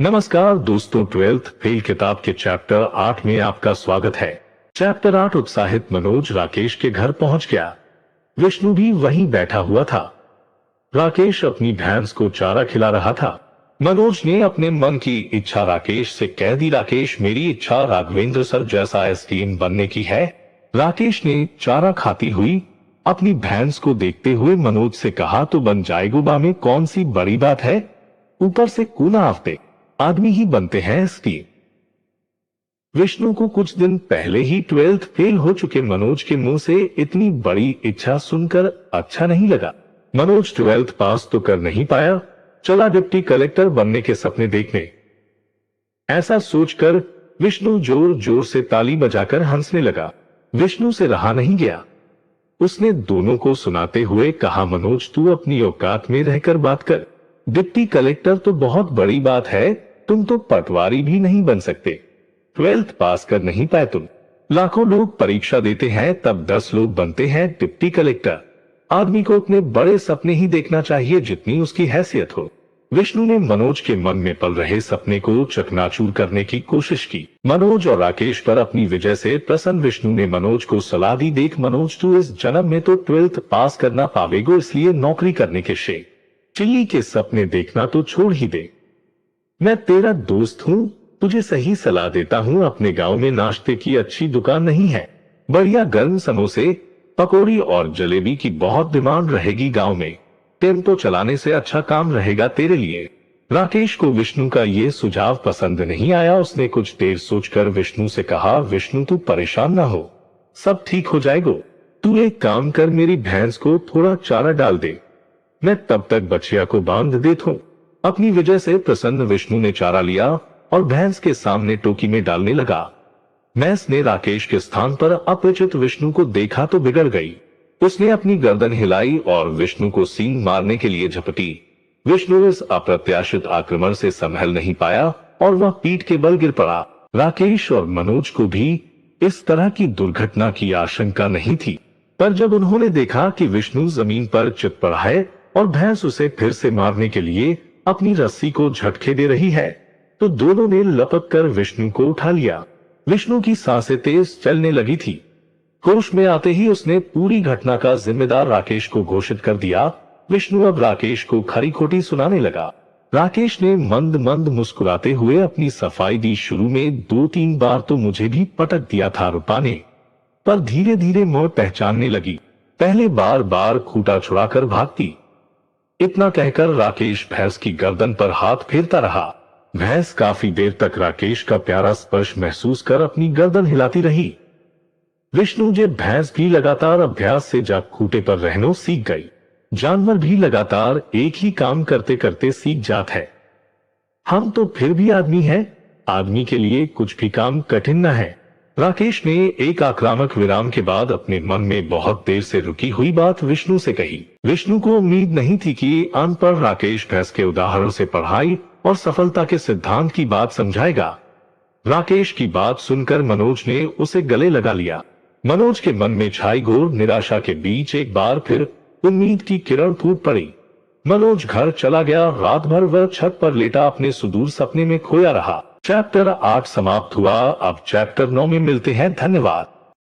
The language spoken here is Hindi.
नमस्कार दोस्तों, 12th फेल किताब के चैप्टर 8 में आपका स्वागत है। चैप्टर 8 उत्साहित मनोज राकेश के घर पहुंच गया। विष्णु भी वहीं बैठा हुआ था। राकेश अपनी भैंस को चारा खिला रहा था। मनोज ने अपने मन की इच्छा राकेश से कह दी। राकेश, मेरी इच्छा राघवेंद्र सर जैसा एसडीएम बनने की है। राकेश ने चारा खाती हुई अपनी भैंस को देखते हुए मनोज से कहा, तो बन जाएगा, में कौन सी बड़ी बात है, ऊपर से कूना आफते आदमी ही बनते हैं एसडीएम। विष्णु को कुछ दिन पहले ही 12th फेल हो चुके मनोज के मुंह से इतनी बड़ी इच्छा सुनकर अच्छा नहीं लगा। मनोज 12th पास तो कर नहीं पाया, चला डिप्टी कलेक्टर बनने के सपने देखने। ऐसा सोचकर विष्णु जोर जोर से ताली बजाकर हंसने लगा। विष्णु से रहा नहीं गया। उसने दोनों को सुनाते हुए कहा, मनोज तू अपनी औकात में रहकर बात कर। डिप्टी कलेक्टर तो बहुत बड़ी बात है, तुम तो पटवारी भी नहीं बन सकते। 12th पास कर नहीं पाए तुम। लाखों लोग परीक्षा देते हैं, तब 10 लोग बनते हैं डिप्टी कलेक्टर। आदमी को अपने बड़े सपने ही देखना चाहिए जितनी उसकी हैसियत हो। विष्णु ने मनोज के मन में पल रहे सपने को चकनाचूर करने की कोशिश की। मनोज और राकेश पर अपनी विजय से प्रसन्न विष्णु ने मनोज को सलाह दी, देख मनोज, तू इस जन्म में तो 12th पास करना पावेगो, इसलिए नौकरी करने के शेख चिल्ली के सपने देखना तो छोड़ ही दे। मैं तेरा दोस्त हूँ, तुझे सही सलाह देता हूँ। अपने गांव में नाश्ते की अच्छी दुकान नहीं है। बढ़िया गर्म समोसे, पकौड़ी और जलेबी की बहुत डिमांड रहेगी गांव में। टेम्पो चलाने से अच्छा काम रहेगा तेरे लिए। राकेश को विष्णु का ये सुझाव पसंद नहीं आया। उसने कुछ देर सोचकर विष्णु से कहा, विष्णु तू परेशान ना हो, सब ठीक हो जाएगा। तू एक काम कर, मेरी भैंस को थोड़ा चारा डाल दे, मैं तब तक बछिया को बांध देता हूँ। अपनी वजह से प्रसन्न विष्णु ने चारा लिया और भैंस के सामने टोकी में डालने लगा। भैंस ने राकेश के स्थान पर अपरिचित विष्णु को देखा तो बिगड़ गई। उसने अपनी गर्दन हिलाई और विष्णु को सींग मारने के लिए झपटी। विष्णु इस अप्रत्याशित आक्रमण से संभल नहीं पाया और वह पीठ के बल गिर पड़ा। राकेश और मनोज को भी इस तरह की दुर्घटना की आशंका नहीं थी, पर जब उन्होंने देखा कि विष्णु जमीन पर चित पड़ा है और भैंस उसे फिर से मारने के लिए अपनी रस्सी को झटके दे रही है, तो दोनों ने लपक कर विष्णु को उठा लिया। विष्णु की सांसें तेज चलने लगी थी। होश में आते ही उसने पूरी घटना का जिम्मेदार राकेश को घोषित कर दिया। विष्णु अब राकेश को खरी खोटी सुनाने लगा। राकेश ने मंद मंद मुस्कुराते हुए अपनी सफाई दी। शुरू में 2-3 बार तो मुझे भी पटक दिया था रूपा ने, पर धीरे धीरे मोह पहचानने लगी। पहले बार बार खूंटा छुड़ाकर भागती। इतना कहकर राकेश भैंस की गर्दन पर हाथ फेरता रहा। भैंस काफी देर तक राकेश का प्यारा स्पर्श महसूस कर अपनी गर्दन हिलाती रही। विष्णु जी भैंस भी लगातार अभ्यास से जब खूंटे पर रहना सीख गई। जानवर भी लगातार एक ही काम करते करते सीख जात है। हम तो फिर भी आदमी हैं, आदमी के लिए कुछ भी काम कठिन न है। राकेश ने एक आक्रामक विराम के बाद अपने मन में बहुत देर से रुकी हुई बात विष्णु से कही। विष्णु को उम्मीद नहीं थी कि अनपढ़ राकेश भैंस के उदाहरण से पढ़ाई और सफलता के सिद्धांत की बात समझाएगा। राकेश की बात सुनकर मनोज ने उसे गले लगा लिया। मनोज के मन में छाई घोर निराशा के बीच एक बार फिर उम्मीद की किरण फूट पड़ी। मनोज घर चला गया। रात भर वह छत पर लेटा अपने सुदूर सपने में खोया रहा। चैप्टर 8 समाप्त हुआ। अब चैप्टर 9 में मिलते हैं। धन्यवाद।